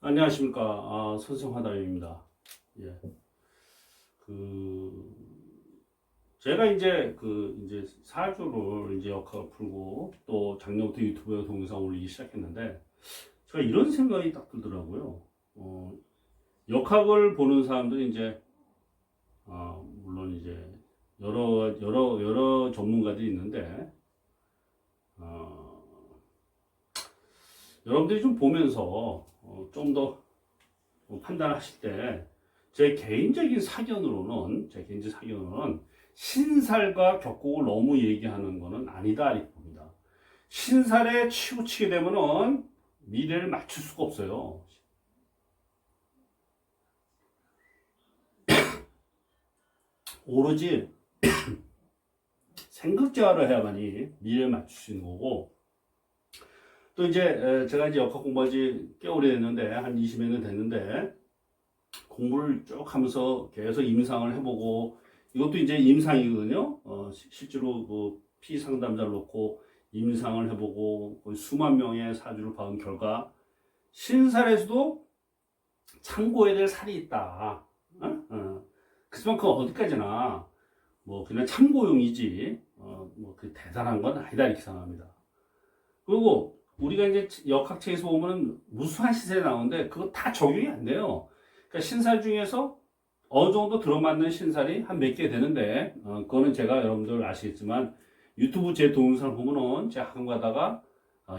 안녕하십니까. 선생화담입니다. 예. 그, 제가 이제 사주를 이제 역학을 풀고 또 작년부터 유튜브에 동영상 올리기 시작했는데 제가 이런 생각이 딱 들더라고요. 역학을 보는 사람들이 이제, 물론 이제 여러 전문가들이 있는데, 어, 여러분들이 좀 보면서 좀 더 판단하실 때 제 개인적인 사견으로는 신살과 격곡을 너무 얘기하는 거는 아니다 이렇게 봅니다. 신살에 치우치게 되면은 미래를 맞출 수가 없어요. 오로지 생극제화를 해야만이 미래를 맞출 수 있는 거고, 또 이제 제가 이제 역학 공부한 지 꽤 오래됐는데 한 20여 년 됐는데 공부를 쭉 하면서 계속 임상을 해보고, 이것도 이제 임상이거든요. 실제로 그 피상담자를 놓고 임상을 해보고 거의 수만 명의 사주를 봐온 결과 신살에서도 참고해야 될 살이 있다. 그렇지만 그 어디까지나 뭐 그냥 참고용이지 뭐 그 대단한 건 아니다 이렇게 생각합니다. 그리고 우리가 이제 역학책에서 보면 무수한 시세에 나오는데 그거 다 적용이 안 돼요. 그러니까 신살 중에서 어느 정도 들어맞는 신살이 한 몇 개 되는데, 그거는 제가 여러분들 아시겠지만 유튜브 제 동영상을 보면은 제가 가끔 가다가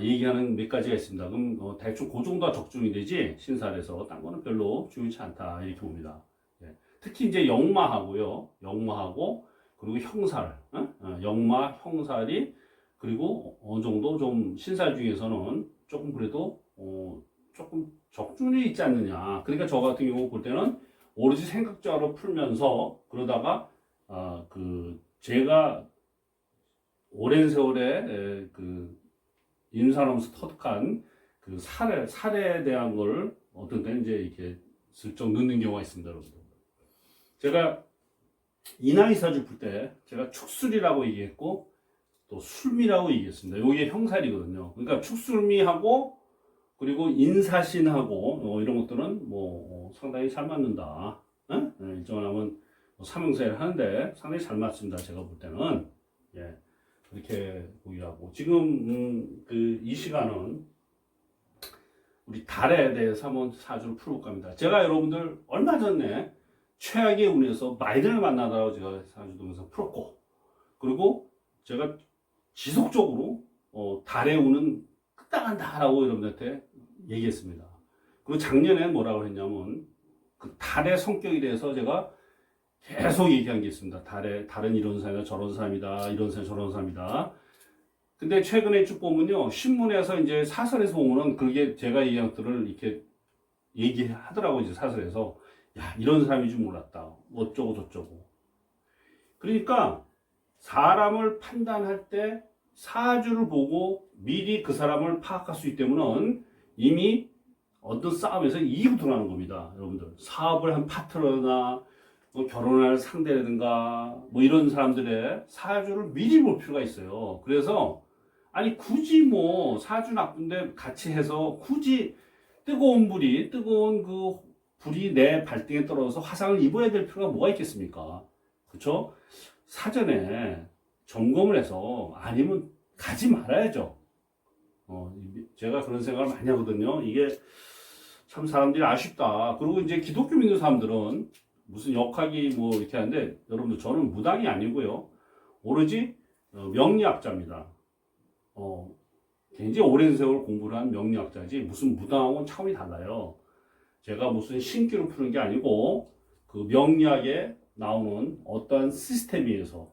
얘기하는 몇 가지가 있습니다. 그럼 대충 그 정도가 적중이 되지 신살에서 딴 거는 별로 중요치 않다 이렇게 봅니다. 예. 특히 이제 역마하고요, 역마하고 그리고 형살, 역마, 형살이 그리고 어느 정도 좀 신살 중에서는 조금 그래도 조금 적중이 있지 않느냐. 그러니까 저 같은 경우 볼 때는 오로지 생각자로 풀면서 그러다가 그 제가 오랜 세월에 그 임산하면서 터득한 그 살에 대한 걸 어떤 때는 이제 이렇게 슬쩍 넣는 경우가 있습니다, 여러분들. 제가 이나이사주 풀 때 제가 축술이라고 얘기했고 또 술미라고 얘기했습니다. 이게 형살이거든요. 그러니까 축술미하고 그리고 인사신하고 이런 것들은 뭐 상당히 잘 맞는다. 일정하면 삼형사를 하는데 상당히 잘 맞습니다. 제가 볼 때는 예, 그렇게 보유하고 지금 그 이 시간은 우리 달에 대해서 한번 사주를 풀어볼까 합니다. 제가 여러분들 얼마 전에 최악의 운에서 마이든을 만나다가 제가 사주 동영상 풀었고, 그리고 제가 지속적으로 달의 운은 끝나간다라고 여러분들한테 얘기했습니다. 그리고 작년에 뭐라고 했냐면 그 달의 성격에 대해서 제가 계속 얘기한 게 있습니다. 달은 이런 사람이다, 저런 사람이다, 이런 사람, 저런 사람이다. 근데 최근에 쭉 보면요, 신문에서 이제 사설에서 보면은 그게 제가 얘기한 것들을 이렇게 얘기하더라고요, 이제 사설에서. 야, 이런 사람인 줄 몰랐다. 어쩌고 저쩌고. 그러니까 사람을 판단할 때 사주를 보고 미리 그 사람을 파악할 수 있기 때문에 이미 어떤 싸움에서 이기고 들어가는 겁니다. 여러분들 사업을 한 파트너나 뭐 결혼할 상대라든가 뭐 이런 사람들의 사주를 미리 볼 필요가 있어요. 그래서 아니 굳이 뭐 사주 나쁜데 같이 해서 굳이 뜨거운 그 불이 내 발등에 떨어져서 화상을 입어야 될 필요가 뭐가 있겠습니까? 그렇죠? 사전에 점검을 해서 아니면 가지 말아야죠. 제가 그런 생각을 많이 하거든요. 이게 참 사람들이 아쉽다. 그리고 이제 기독교 믿는 사람들은 무슨 역학이 뭐 이렇게 하는데, 여러분들 저는 무당이 아니고요. 오로지 명리학자입니다. 굉장히 오랜 세월 공부를 한 명리학자지 무슨 무당하고는 차원이 달라요. 제가 무슨 신기로 푸는 게 아니고 그 명리학에 나오는 어떠한 시스템에 의해서,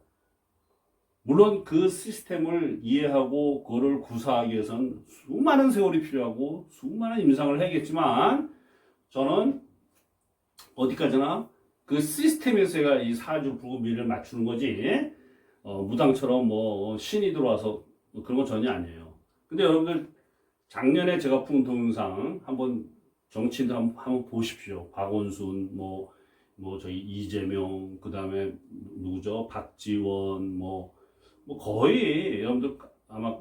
물론 그 시스템을 이해하고 그거를 구사하기 위해서는 수많은 세월이 필요하고 수많은 임상을 해야겠지만, 저는 어디까지나 그 시스템에서가 이 사주 불구미를 맞추는 거지, 무당처럼 뭐 신이 들어와서 그런 건 전혀 아니에요. 근데 여러분들 작년에 제가 푼 동영상 한번 정치인들 한번 보십시오. 박원순, 뭐 저희 이재명, 그 다음에 누구죠? 박지원, 뭐 거의 여러분들 아마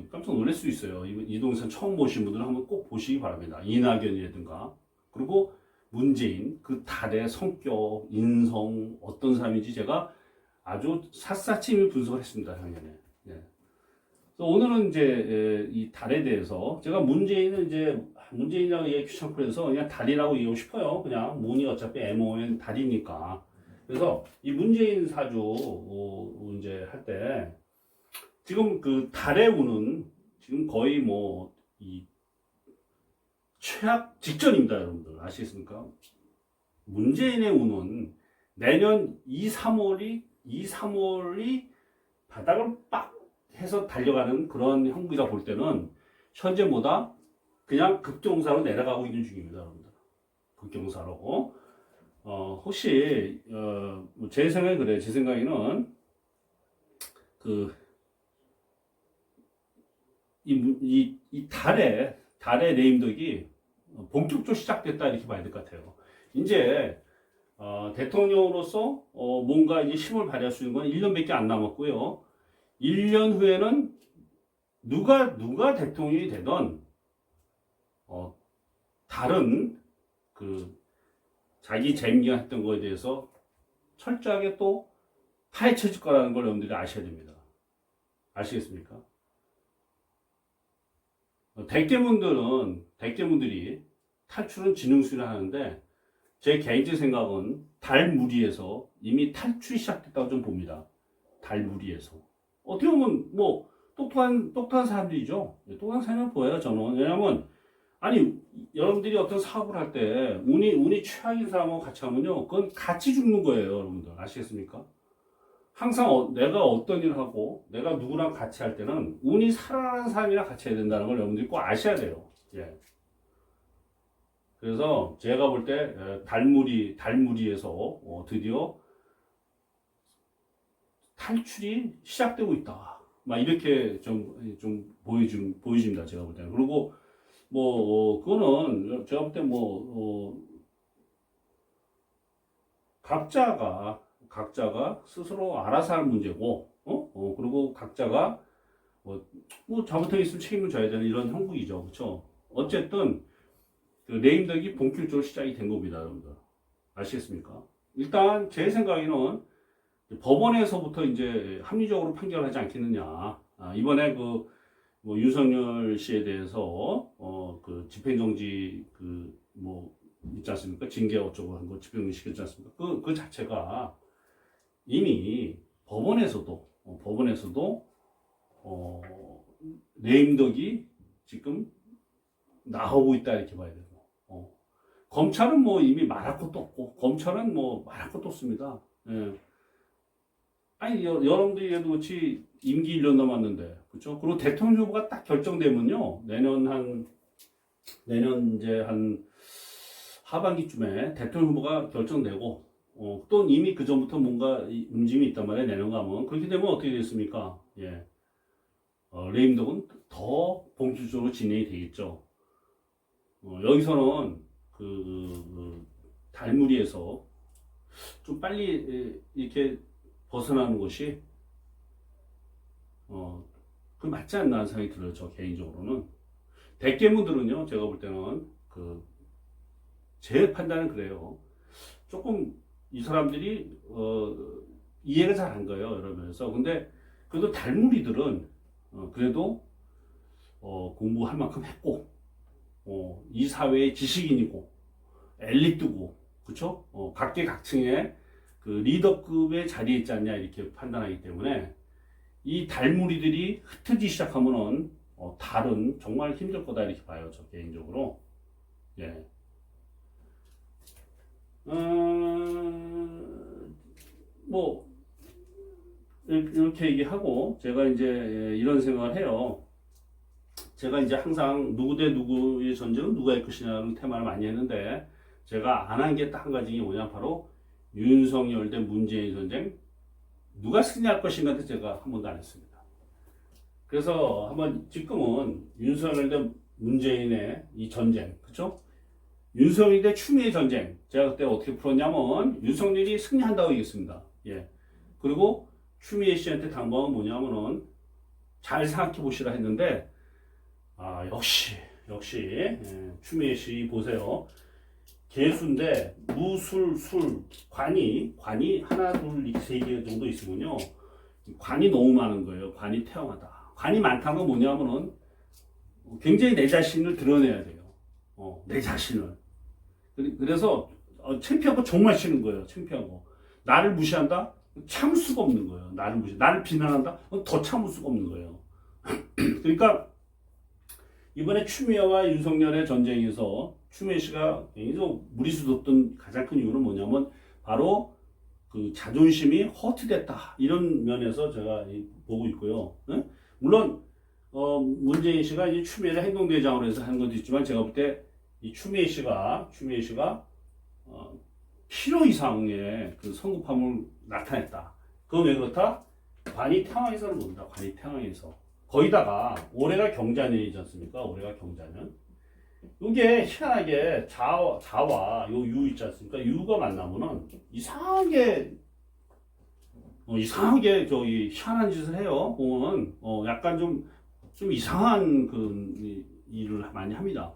깜짝 놀랄 수 있어요. 이 동영상 처음 보신 분들은 한번 꼭 보시기 바랍니다. 이낙연이라든가 그리고 문재인 그 달의 성격, 인성 어떤 사람인지 제가 아주 샅샅이 이미 분석을 했습니다. 작년에. 예. 그래서 오늘은 이제 이 달에 대해서 제가 문재인이라고 얘기 귀찮고 해서 그냥 달이라고 얘기하고 싶어요. 그냥 문이 어차피 MON 달이니까. 그래서 이 문재인 사주 이제 할 때 지금 그 달의 운은 지금 거의 뭐 이 최악 직전입니다, 여러분들. 아시겠습니까? 문재인의 운은 내년 2, 3월이 바닥을 빡 해서 달려가는 그런 형국이라 볼 때는 현재보다 그냥 급경사로 내려가고 있는 중입니다, 여러분들. 급경사로. 혹시, 제 생각에 그래요. 제 생각에는, 이 달의 레임덕이 본격적으로 시작됐다 이렇게 봐야 될 것 같아요. 이제 대통령으로서 뭔가 이제 힘을 발휘할 수 있는 건 1년밖에 안 남았고요. 1년 후에는 누가 대통령이 되던 다른 자기 재임기했던 거에 대해서 철저하게 또 파헤쳐질 거라는 걸 여러분들이 아셔야 됩니다. 아시겠습니까? 대개분들이 탈출은 지능수를 하는데 제 개인적 생각은 달무리에서 이미 탈출이 시작됐다고 좀 봅니다. 달무리에서. 어떻게 보면 뭐 똑똑한 사람들이죠. 똑똑한 사람을 보여요, 저는. 왜냐면 여러분들이 어떤 사업을 할 때 운이 최악인 사람하고 같이 하면요, 그건 같이 죽는 거예요, 여러분들. 아시겠습니까? 항상 내가 어떤 일을 하고 내가 누구랑 같이 할 때는 운이 살아나는 사람이랑 같이 해야 된다는 걸 여러분들이 꼭 아셔야 돼요. 예. 그래서 제가 볼 때 달무리에서 드디어 탈출이 시작되고 있다. 막 이렇게 좀 보여집니다. 제가 볼 때는. 그리고 그거는 제가 볼 때 각자가 스스로 알아서 할 문제고, 그리고 각자가 잘못한 게 있으면 책임을 져야 되는 이런 형국이죠. 그렇죠? 어쨌든 레임덕이 본격적으로 시작이 된 겁니다, 여러분들. 아시겠습니까? 일단 제 생각에는 법원에서부터 이제 합리적으로 판결하지 않겠느냐. 이번에 윤석열 씨에 대해서 집행정지 있지 않습니까? 징계 어쩌고 한 거 집행정지 시켰지 않습니까? 그 자체가 이미 법원에서도 레임덕이 지금 나오고 있다 이렇게 봐야 되고, 검찰은 이미 말할 것도 없고, 검찰은 말할 것도 없습니다. 예. 여러분들이 얘도 그렇지 임기 1년 남았는데, 그렇죠? 그리고 대통령 후보가 딱 결정되면요, 내년 이제 한 하반기쯤에 대통령 후보가 결정되고, 또 이미 그 전부터 뭔가 움직임이 있단 말이에요. 내년 가면. 그렇게 되면 어떻게 되겠습니까? 예. 레임덕은 더 본격적으로 진행이 되겠죠. 여기서는 달무리에서 좀 빨리 이렇게 벗어나는 것이 그 맞지 않나 하는 생각이 들어요. 저 개인적으로는. 대개분들은요, 제가 볼 때는 제 판단은 그래요. 조금 이 사람들이 이해가 잘 안 가요, 여러 면에서. 근데 그래도 달무리들은 그래도 공부할 만큼 했고, 이 사회의 지식인이고 엘리트고, 그렇죠? 각계각층의 리더급의 자리에 있지 않냐 이렇게 판단하기 때문에 이 달무리들이 흩어지기 시작하면은 달은 정말 힘들 거다 이렇게 봐요, 저 개인적으로. 예. 이렇게 얘기하고 제가 이제 이런 생각을 해요. 제가 이제 항상 누구 대 누구의 전쟁은 누가 할 것이냐는 테마를 많이 했는데, 제가 안 한 게 딱 한 가지가 뭐냐, 바로 윤석열 대 문재인 전쟁 누가 승리할 것인가한테 제가 한 번도 안 했습니다. 그래서 한번 지금은 윤석열 대 문재인의 이 전쟁, 그렇죠? 윤석열 대 추미애 전쟁, 제가 그때 어떻게 풀었냐면 윤석열이 승리한다고 얘기했습니다. 예. 그리고 추미애 씨한테 당부한 건 뭐냐면은 잘 생각해 보시라 했는데, 역시 추미애시 보세요. 개수인데 무술 술 관이 하나 둘 이렇게 세 개 정도 있으면요, 관이 너무 많은 거예요. 관이 태영하다. 관이 많다는 건 뭐냐면은 굉장히 내 자신을 드러내야 돼요. 내 자신을. 그래서 창피하고 정말 싫은 거예요. 창피하고. 나를 무시한다? 참을 수가 없는 거예요. 나를 비난한다? 더 참을 수가 없는 거예요. 그러니까 이번에 추미애와 윤석열의 전쟁에서 추미애 씨가 굉장히 무리수뒀던 가장 큰 이유는 뭐냐면 바로 그 자존심이 허투됐다, 이런 면에서 제가 보고 있고요. 물론 문재인 씨가 이제 추미애를 행동대장으로 해서 하는 것도 있지만, 제가 볼 때 이 추미애 씨가 필요 이상의 그 성급함을 나타냈다. 그건 왜 그렇다? 관이 태왕에서는 봅니다. 관이 태왕에서. 거기다가 올해가 경자년이지 않습니까? 올해가 경자년. 이게 희한하게 자와 요 유 있지 않습니까? 유가 만나면은 이상하게 저기 희한한 짓을 해요. 보면 약간 좀 이상한 그 일을 많이 합니다.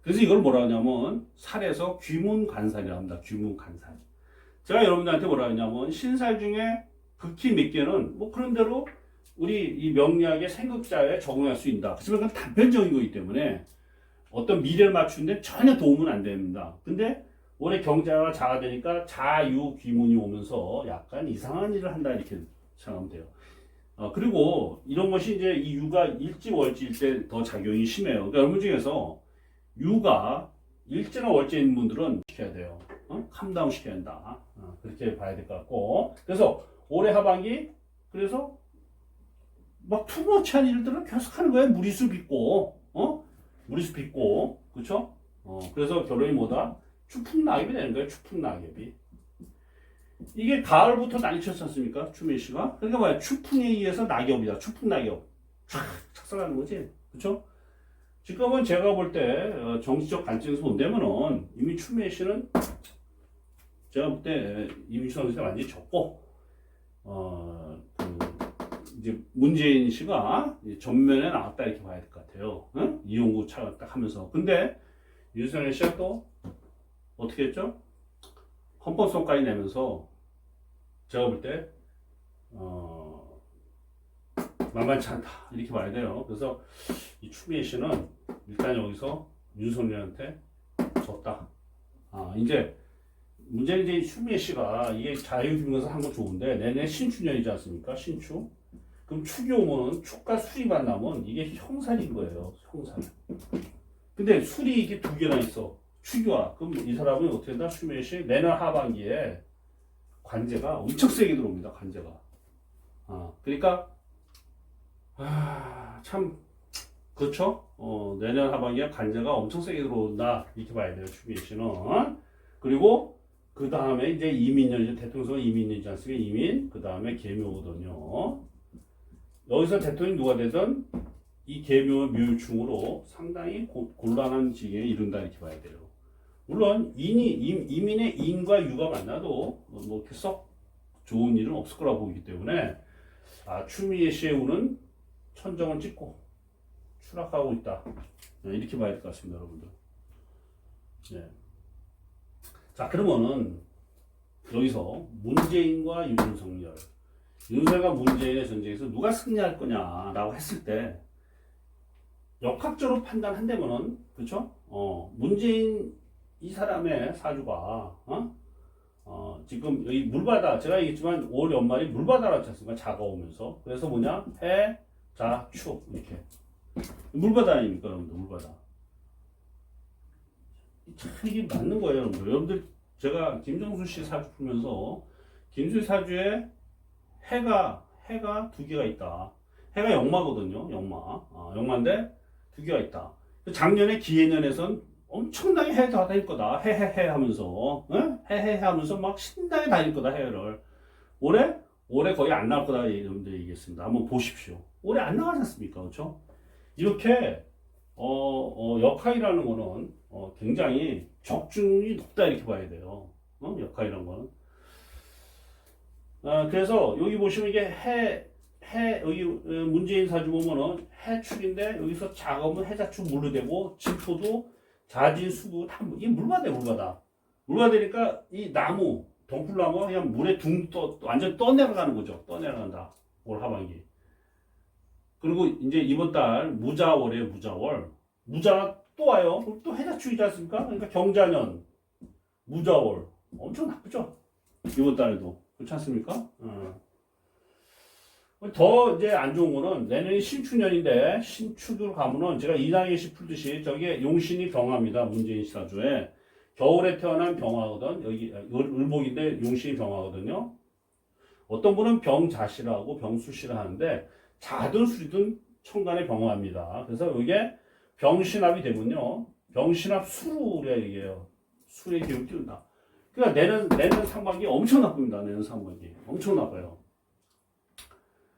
그래서 이걸 뭐라 하냐면 살에서 귀문간살이라고 합니다. 귀문간살. 제가 여러분들한테 뭐라 하냐면 신살 중에 극히 몇 개는 뭐 그런 대로 우리 이 명리학의 생극자에 적용할 수 있다. 하지만 그건 단편적인 거기 때문에 어떤 미래를 맞추는데 전혀 도움은 안 됩니다. 근데 올해 경자가 자가 되니까 자유 귀문이 오면서 약간 이상한 일을 한다, 이렇게 생각하면 돼요. 그리고 이런 것이 이제 이 유가 일지월지일 때 더 작용이 심해요. 그러니까 여러분 중에서 유가 일지나 월지인 분들은 시켜야 돼요. 캄다운 시켜야 한다. 그렇게 봐야 될 것 같고. 그래서 올해 하반기, 그래서 막 투머치한 일들을 계속 하는 거예요. 무리수 빚고, 그쵸? 그래서 결론이 뭐다? 추풍낙엽이 되는 거예요. 추풍낙엽이. 이게 가을부터 난리 쳤지 않습니까? 추미애 씨가. 그러니까 뭐야? 추풍에 의해서 낙엽이다. 추풍낙엽. 촥 착살하는 거지. 그쵸? 지금은 제가 볼 때 정치적 관점에서 본다면은 이미 추미애 씨는 제가 볼 때 이민수 선수가 완전히 졌고, 이제 문재인 씨가 전면에 나왔다, 이렇게 봐야 될 것 같아요. 이용구 차가 딱 하면서. 근데 윤석열 씨가 또 어떻게 했죠? 헌법소까지 내면서 제가 볼 때 만만치 않다, 이렇게 봐야 돼요. 그래서 이 추미애 씨는 일단 여기서 윤석열한테 졌다. 이제 문제는 이제 추미애 씨가 이게 자유규명에서 한 거 좋은데 내내 신축년이지 않습니까? 신축. 그럼 축이 오면은 축과 술이 만나면 이게 형살인 거예요. 형살. 근데 술이 이게 두 개나 있어. 축이와. 그럼 이 사람은 어떻게 된다? 추미애 씨 내년 하반기에 관제가 엄청 세게 들어옵니다. 관제가. 그러니까 참 그렇죠? 내년 하반기에 관제가 엄청 세게 들어온다, 이렇게 봐야 돼요. 추미애 씨는. 그리고 그 다음에 이제 이민년이죠. 대통령 이민년이지 않습니까? 이민. 그 다음에 계묘거든요. 여기서 대통령이 누가 되든 이 계묘 묘충으로 상당히 곤란한 지경에 이른다, 이렇게 봐야 돼요. 물론 이민의 인과 유가 만나도 뭐 이렇게 썩 좋은 일은 없을 거라고 보기 때문에 추미애 씨의 운은 천정을 찍고 추락하고 있다, 이렇게 봐야 될 것 같습니다, 여러분들. 네. 자, 그러면은 여기서 문재인과 윤석열과 문재인의 전쟁에서 누가 승리할 거냐라고 했을 때 역학적으로 판단한다면은, 그렇죠? 문재인 이 사람의 사주가 지금 여기 물바다, 제가 얘기했지만 올 연말이 물바다라고 했지 않습니까? 자가 오면서. 그래서 뭐냐? 해, 자, 축, 이렇게 물바다 아닙니까, 여러분들? 물바다. 참 이게 맞는 거예요, 여러분들. 여러분들, 제가 김정수 씨 사주 풀면서 김정수 사주에 해가 두 개가 있다. 해가 역마거든요. 역마인데 두 개가 있다. 작년에 기해년에선 엄청나게 해 다닐 거다. 해해해 하면서, 해해해 하면서 막 신나게 다닐 거다, 해를. 올해 거의 안 나올 거다, 여러분들 얘기했습니다. 한번 보십시오. 올해 안 나가지 않습니까? 그렇죠? 이렇게 역학이라는 거는 굉장히 적중이 높다, 이렇게 봐야 돼요. 역학이라는 거는. 그래서 여기 보시면 이게 여기 문재인 사주 보면은 해축인데 여기서 작업은 해자축 물로 되고 진토도 자진수구 다 이게 물바다야 물바다. 물바다니까 이 나무 덩굴나무가 그냥 물에 완전 떠내려가는 거죠. 떠내려간다. 올 하반기. 그리고 이제 이번 달 무자월이에요. 무자월. 무자가 또 와요. 그럼 또 해자축이지 않습니까? 그러니까 경자년 무자월 엄청 나쁘죠. 이번 달에도 그렇지 않습니까? 더 이제 안 좋은 거는 내년이 신축년인데 신축으로 가면은 제가 이낙연씨 풀듯이 저게 용신이 병화입니다. 문재인 씨 사주에 겨울에 태어난 병화거든. 여기 을목인데 용신이 병화거든요. 어떤 분은 병자씨라고 병수씨라 하는데 자든 수리든 천간의 병화입니다. 그래서 이게 병신합이 되면요. 병신합 수로 우리가 얘기해요. 수의 기운을 띄운다. 그러니까 내년 상반기 엄청 나쁩니다. 내년 상반기 엄청 나빠요.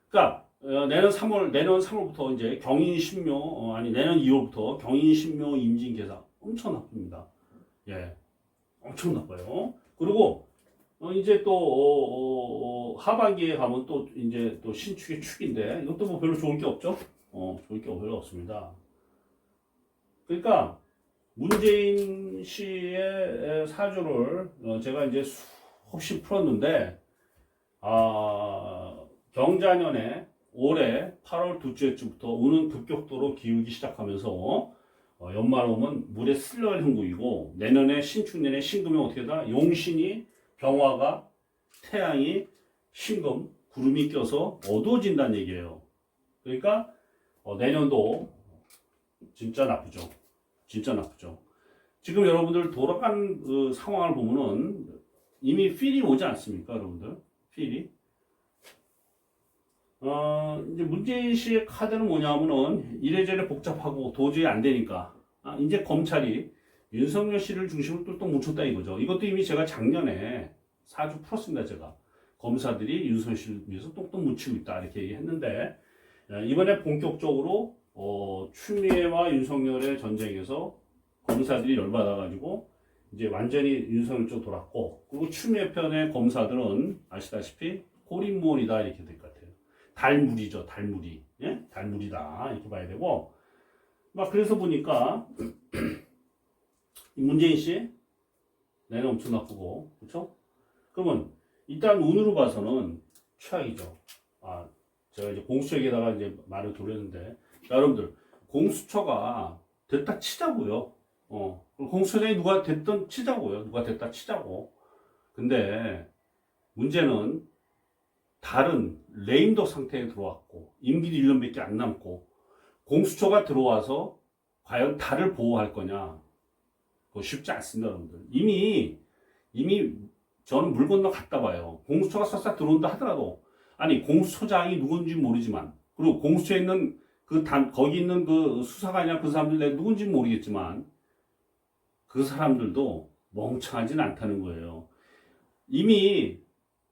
그러니까 내년 3월부터 이제 경인신묘 아니 내년 2월부터 경인신묘 임진계사 엄청 나쁩니다. 예, 엄청 나빠요. 그리고 이제 또 하반기에 가면 또 이제 또 신축의 축인데 이것도 뭐 별로 좋을 게 없죠. 좋을 게 별로 없습니다. 그러니까 문재인 씨의 사주를 제가 이제 수없이 풀었는데 경자년에 올해 8월 둘째 주부터 운은 급격도로 기울기 시작하면서 연말 오면 물에 쓸려갈 형국이고 내년에 신축년에 신금이 어떻게 되나 용신이 병화가 태양이 신금 구름이 껴서 어두워진다는 얘기예요. 그러니까 내년도 진짜 나쁘죠. 진짜 나쁘죠. 지금 여러분들 돌아간 그 상황을 보면은 이미 필이 오지 않습니까, 여러분들? 필이. 이제 문재인 씨의 카드는 뭐냐면은 이래저래 복잡하고 도저히 안 되니까 이제 검찰이 윤석열 씨를 중심으로 똘똘 뭉쳤다 이거죠. 이것도 이미 제가 작년에 사주 풀었습니다. 제가 검사들이 윤석열 씨를 위해서 똘똘 뭉치고 있다 이렇게 얘기했는데 이번에 본격적으로 추미애와 윤석열의 전쟁에서 검사들이 열받아가지고 이제 완전히 윤석열 쪽 돌았고 그리고 추미애 편의 검사들은 아시다시피 호림무원이다 이렇게 될 것 같아요. 달무리죠, 달무리. 예? 달무리다 이렇게 봐야 되고 막 그래서 보니까 문재인 씨 내는 엄청 나쁘고 그렇죠? 그러면 일단 운으로 봐서는 최악이죠. 제가 이제 공수처에다가 이제 말을 돌렸는데 여러분들 공수처가 됐다 치자고요. 공수처장이 누가 됐든 치자고요. 누가 됐다 치자고. 근데 문제는 달은 레임덕 상태에 들어왔고 임기도 1년밖에 안 남고 공수처가 들어와서 과연 달을 보호할 거냐? 그거 쉽지 않습니다, 여러분들. 이미 저는 물 건너 갔다 봐요. 공수처가 싹싹 들어온다 하더라도 아니 공수처장이 누군지 모르지만 그리고 공수처에 있는 거기 있는 그 수사관이나 그 사람들 내가 누군지 모르겠지만 그 사람들도 멍청하진 않다는 거예요. 이미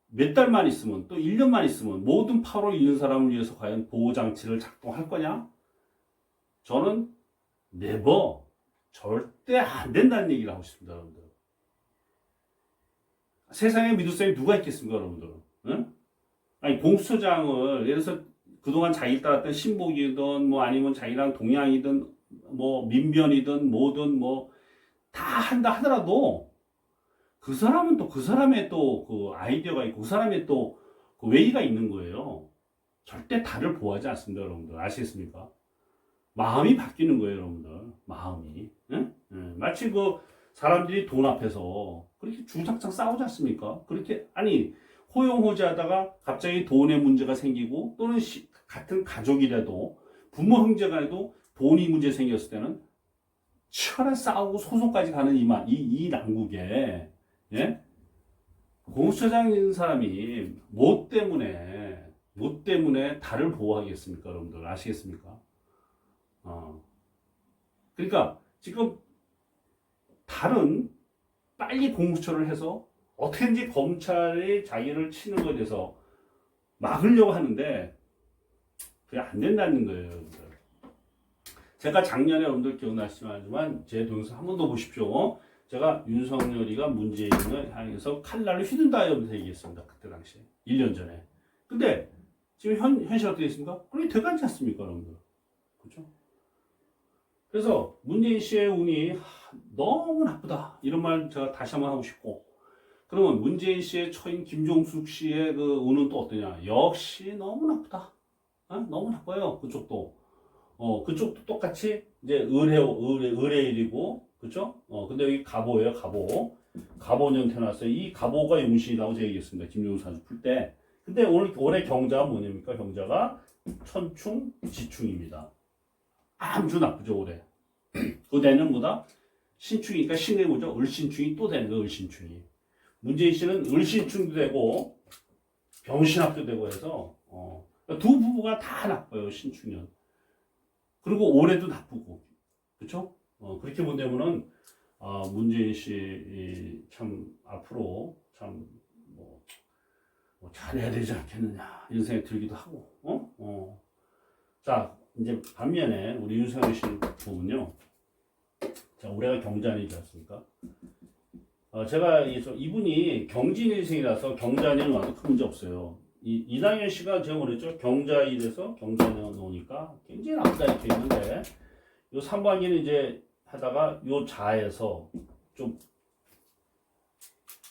몇 달만 있으면 또 1년만 있으면 모든 8월 잃는 사람을 위해서 과연 보호장치를 작동할 거냐? 저는 never 절대 안 된다는 얘기를 하고 싶습니다, 여러분들. 세상에 믿을 사람이 누가 있겠습니까, 여러분들? 응? 아니 공수처장을 예를 들어서 그동안 자기 따랐던 신복이든 뭐 아니면 자기랑 동양이든 뭐 민변이든 뭐든 뭐 다 한다 하더라도 그 사람은 또 그 사람의 또 그 아이디어가 있고 그 사람의 또 그 웨이가 있는 거예요. 절대 달을 보호하지 않습니다, 여러분들. 아시겠습니까? 마음이 바뀌는 거예요, 여러분들. 마음이. 응? 마치 그 사람들이 돈 앞에서 그렇게 주작작 싸우지 않습니까? 그렇게 아니 호용호재하다가 갑자기 돈의 문제가 생기고 또는 같은 가족이라도 부모 형제간에도 돈이 문제 생겼을 때는 치열하게 싸우고 소송까지 가는 이 난국에 예? 공수처장인 사람이 뭐 때문에 달을 보호하겠습니까, 여러분들 아시겠습니까? 그러니까 지금 달은 빨리 공수처를 해서 어떻게든지 검찰이 자기를 치는 것에 대해서 막으려고 하는데 그게 안 된다는 거예요, 여러분들. 제가 작년에 여러분들 기억나시지만 제 동영상 한 번 더 보십시오. 제가 윤석열이가 문재인을 향해서 칼날을 휘둔다 여러분들 얘기했습니다. 그때 당시에 1년 전에. 근데 지금 현실 어떻게 됐습니까? 그게 돼가지 않습니까, 여러분들? 그렇죠? 그래서 문재인 씨의 운이 너무 나쁘다. 이런 말 제가 다시 한번 하고 싶고, 그러면 문재인 씨의 처인 김종숙 씨의 그 운은 또 어떠냐? 역시 너무 나쁘다. 너무 나빠요. 그쪽도. 그쪽도 똑같이 이제 을해일이고, 그쵸? 근데 여기 갑오예요, 갑오. 갑오년 태어났어요. 이 갑오가 용신이라고 제가 얘기했습니다. 김종숙 사주 풀 때. 근데 올해 경자가 뭐냐니까? 경자가 천충, 지충입니다. 아주 나쁘죠, 올해. 그 내년보다 신충이니까 신의 뭐죠? 을신충이 또 되는 거예요, 을신충이. 문재인 씨는 을신충도 되고, 병신합도 되고 해서, 두 부부가 다 나빠요, 신축년. 그리고 올해도 나쁘고, 그쵸? 그렇게 본다면은, 문재인 씨, 참, 앞으로, 참, 잘해야 되지 않겠느냐, 이런 생각이 들기도 하고, 자, 이제 반면에, 우리 윤석열 씨 보면요. 자, 올해가 경자년이지 않습니까? 제가 이분이 경진일생이라서 경자년 와도 큰 문제 없어요. 이낙연 씨가 제가 뭐랬죠? 경자일에서 경자년 오니까 굉장히 나쁘다 이렇게 했는데, 요 3반기는 이제 하다가 요 자에서 좀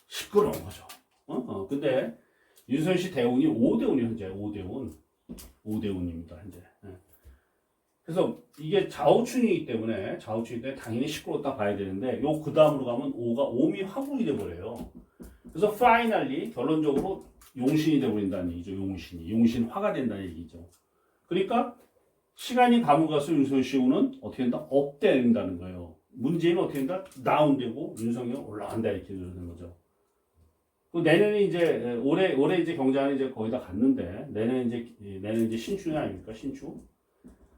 시끄러운 거죠. 근데 윤석열 씨 대운이 5대운이 현재 5대운입니다 현재. 그래서 이게 좌우충이기 때문에 당연히 시끄럽다 봐야 되는데, 요 그 다음으로 가면 5가 오미 화분이 돼버려요. 그래서 파이널리 결론적으로 용신이 돼버린다는 얘기죠. 용신화가 된다는 얘기죠. 그러니까 시간이 가면 갈수록 윤석열 씨는 어떻게 된다? 업된다는 거예요. 문재인은 어떻게 된다? 다운되고 윤석열 올라간다 이렇게 되는 거죠. 그 내년에 이제 올해 이제 경자는 이제 거의 다 갔는데, 내년 이제 신축이 아닙니까? 신축.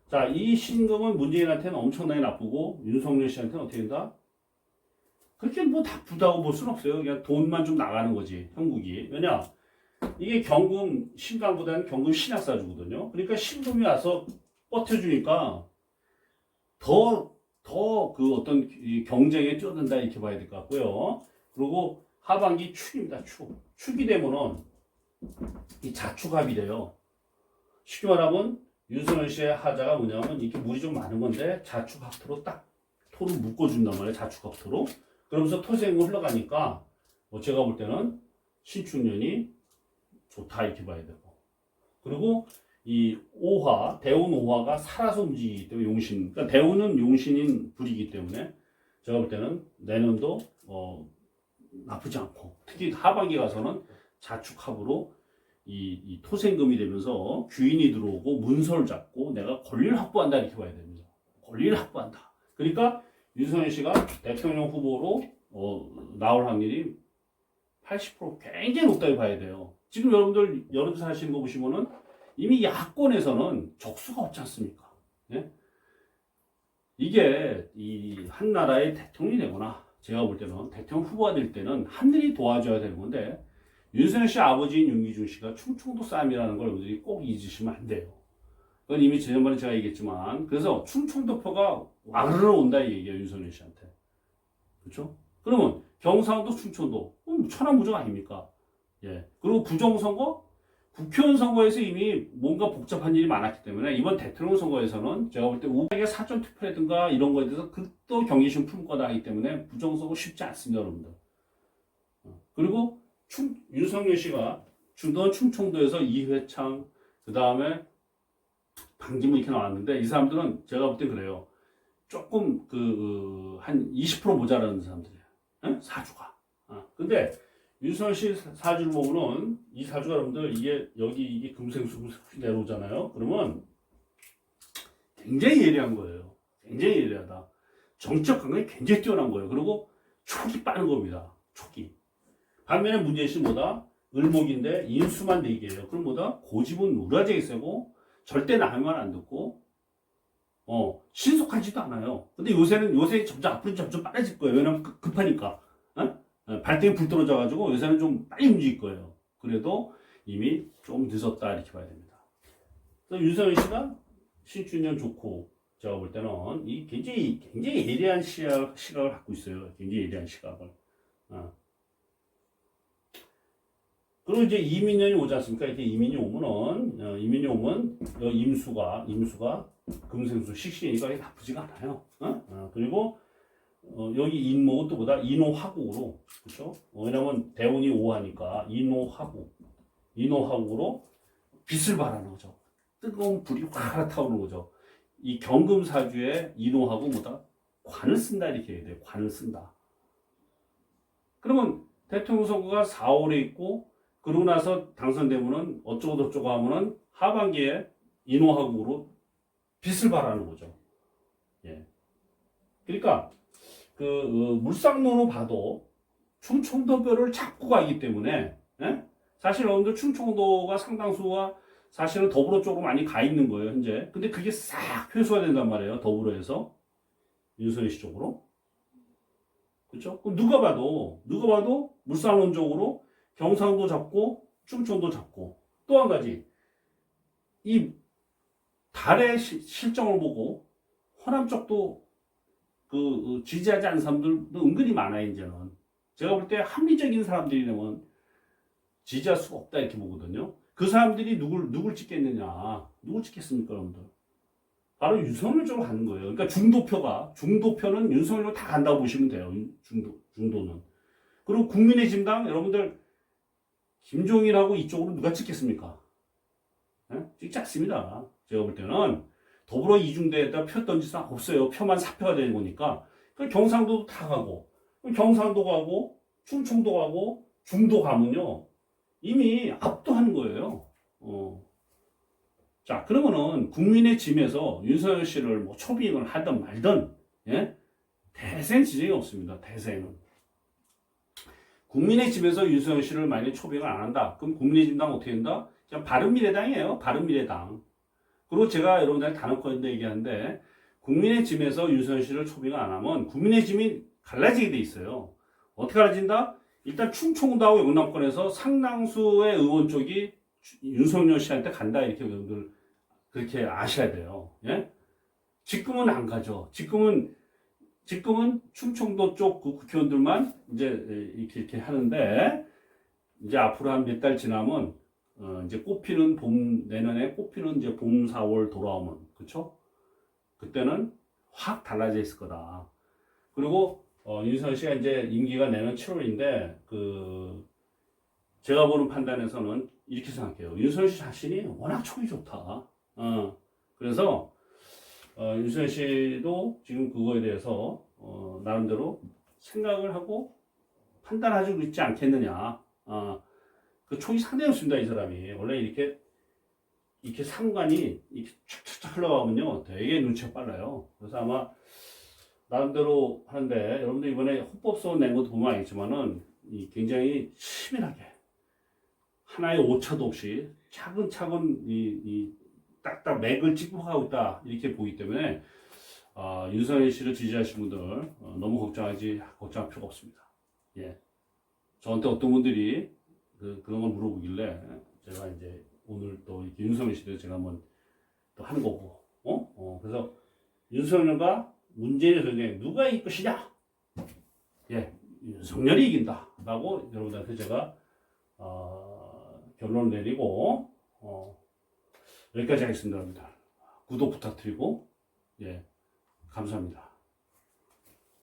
자, 이 신금은 문재인한테는 엄청나게 나쁘고 윤석열 씨한테는 어떻게 된다? 그렇게 뭐 나쁘다고 볼 수는 없어요. 그냥 돈만 좀 나가는 거지, 형국이. 왜냐? 이게 경금 신강보다는 경금 신약사주거든요. 그러니까 신금이 와서 버텨주니까 더 그 어떤 경쟁에 뛰어든다 이렇게 봐야 될 것 같고요. 그리고 하반기 축입니다. 축이 되면은 이 자축합이 돼요. 쉽게 말하면 윤석열 씨의 하자가 뭐냐면 이렇게 물이 좀 많은 건데 자축합토로 딱 토를 묶어준단 말이에요. 자축합토로. 그러면서 토생으로 흘러가니까 제가 볼 때는 신축년이 좋다 이렇게 봐야 되고, 그리고 이 대운 5화가 살아서 움직이기 때문에 용신, 그러니까 대운은 용신인 불이기 때문에 제가 볼 때는 내년도 나쁘지 않고, 특히 하반기 가서는 자축합으로 이 토생금이 되면서 귀인이 들어오고 문서를 잡고 내가 권리를 확보한다 이렇게 봐야 됩니다. 권리를 확보한다. 그러니까 윤석열 씨가 대통령 후보로 나올 확률이 80% 굉장히 높다고 봐야 돼요. 지금 여러분들 사시는 거 보시면은 이미 야권에서는 적수가 없지 않습니까? 예? 이게 이 한 나라의 대통령이 되거나 제가 볼 때는 대통령 후보가 될 때는 하늘이 도와줘야 되는 건데, 윤석열 씨 아버지인 윤기중 씨가 충청도 싸움이라는 걸 여러분들이 꼭 잊으시면 안 돼요. 그건 이미 지난번에 제가 얘기했지만, 그래서 충청도표가 와르르 온다 이 얘기예요, 윤석열 씨한테. 그렇죠? 그러면 경상도, 충청도, 천하무적 아닙니까? 예. 그리고 부정선거, 국회의원 선거에서 이미 뭔가 복잡한 일이 많았기 때문에 이번 대통령 선거에서는 제가 볼 때 우박의 사전 투표라든가 이런 거에 대해서 또 경계심 풀 거다 하기 때문에 부정선거 쉽지 않습니다, 여러분들. 그리고 윤석열 씨가 충청도에서 이회창, 그 다음에 방지문 이렇게 나왔는데, 이 사람들은 제가 볼 때 그래요. 조금 한 20% 모자라는 사람들이에요. 사주가. 근데 윤석열 씨 사주를 보면은 이 사주가 여러분들 이게 금생수 내려오잖아요. 그러면 굉장히 예리한 거예요. 굉장히 예리하다. 정치적 감각이 굉장히 뛰어난 거예요. 그리고 촉이 빠른 겁니다. 촉이. 반면에 문재인 씨는 을목인데 인수만 4개예요. 그럼 고집은 우라지게 세고 절대 남의 말 안 듣고 신속하지도 않아요. 근데 요새 점점 앞으로 점점 빨라질 거예요. 왜냐면 급하니까. 발등에 불 떨어져가지고 요새는 좀 빨리 움직일 거예요. 그래도 이미 좀 늦었다 이렇게 봐야 됩니다. 그래서 윤석열 씨가 신축년 좋고, 제가 볼 때는 이 굉장히 예리한 시각을 갖고 있어요. 굉장히 예리한 시각을. 그리고 이제 이민년이 오지 않습니까? 이렇게 이민이 오면은, 이민이 오면, 임수가 금생수 식신이니까 이게 나쁘지가 않아요. 그리고, 여기 인목은 또 보다 인호화국으로, 그쵸? 왜냐면 대운이 오하니까 인호화국으로 빛을 발하는 거죠. 뜨거운 불이 확 타오르는 거죠. 이 경금사주에 인호하고 뭐다? 관을 쓴다 이렇게 해야 돼요. 관을 쓴다. 그러면 대통령 선거가 4월에 있고 그러고 나서 당선되면은 어쩌고 저쩌고 하면은 하반기에 인호하국으로 빛을 발하는 거죠. 예. 그러니까 그 물상론으로 봐도 충청도뼈를 잡고 가기 때문에 예? 사실 여러분들 충청도가 상당수가 사실은 더불어 쪽으로 많이 가 있는 거예요 현재. 근데 그게 싹 회수가 된단 말이에요 더불어에서 윤석열 씨 쪽으로. 그렇죠? 그럼 누가 봐도 물상론적으로 경상도 잡고 충청도 잡고 또 한 가지 이 달의 실정을 보고 호남 쪽도 지지하지 않는 사람들도 은근히 많아요 이제는. 제가 볼 때 합리적인 사람들이라면 지지할 수가 없다 이렇게 보거든요. 그 사람들이 누굴 찍겠느냐? 누굴 찍겠습니까, 여러분들? 바로 윤석열 쪽으로 가는 거예요. 그러니까 중도표는 윤석열로 다 간다고 보시면 돼요. 중도는. 그리고 국민의힘당 여러분들 김종인하고 이쪽으로 누가 찍겠습니까? 네? 찍지 않습니다. 제가 볼 때는 더불어 이중대에다 표 던질 사람 없어요. 표만 사표가 되는 거니까. 경상도도 다 가고, 경상도 가고, 충청도 가고, 중도 가면요. 이미 압도하는 거예요. 자, 그러면은 국민의 짐에서 윤석열 씨를 뭐 초빙을 하든 말든, 예? 대세는 지정이 없습니다. 대세는. 국민의 집에서 윤석열 씨를 만약에 초빙을 안 한다. 그럼 국민의 집당 어떻게 된다? 그냥 바른미래당이에요. 바른미래당. 그리고 제가 여러분들한테 단언컨대 얘기하는데, 국민의 짐에서 윤석열 씨를 초빙을 안 하면 국민의 짐이 갈라지게 돼 있어요. 어떻게 갈라진다? 일단 충청도하고 영남권에서 상당수의 의원 쪽이 윤석열 씨한테 간다 이렇게 여러분들 그렇게 아셔야 돼요. 예? 지금은 안 가죠. 지금은 충청도 쪽 그 국회의원들만 이제 이렇게 하는데 이제 앞으로 한 몇 달 지나면 이제 내년에 꽃피는 이제 봄 4월 돌아오면 그쵸? 그때는 확 달라져 있을 거다. 그리고 윤석열 씨가 이제 임기가 내년 7월인데 제가 보는 판단에서는 이렇게 생각해요. 윤석열 씨 자신이 워낙 촉이 좋다. 그래서 윤석열 씨도 지금 그거에 대해서 나름대로 생각을 하고 판단하고 있지 않겠느냐. 그 촉이 상당히 없습니다. 이 사람이 원래 이렇게 상관이 이렇게 촥촥촥 흘러가면요 되게 눈치가 빨라요. 그래서 아마 나름대로 하는데 여러분들 이번에 헌법소원 낸 것도 보면 알겠지만은 굉장히 치밀하게 하나의 오차도 없이 차근차근 딱딱 맥을 짚고 가고 있다 이렇게 보기 때문에 윤석열 씨를 지지하시는 분들 너무 걱정할 필요가 없습니다. 예, 저한테 어떤 분들이 그런 걸 물어보길래 제가 이제 오늘 또 이렇게 윤석열 씨를 제가 한번 또 하는 거고, 그래서 윤석열과 문재인의 전쟁 누가 이길 것이냐? 예, 윤석열이 이긴다라고 여러분들한테 제가 결론을 내리고 여기까지 하겠습니다, 여러분들. 구독 부탁드리고 예, 감사합니다.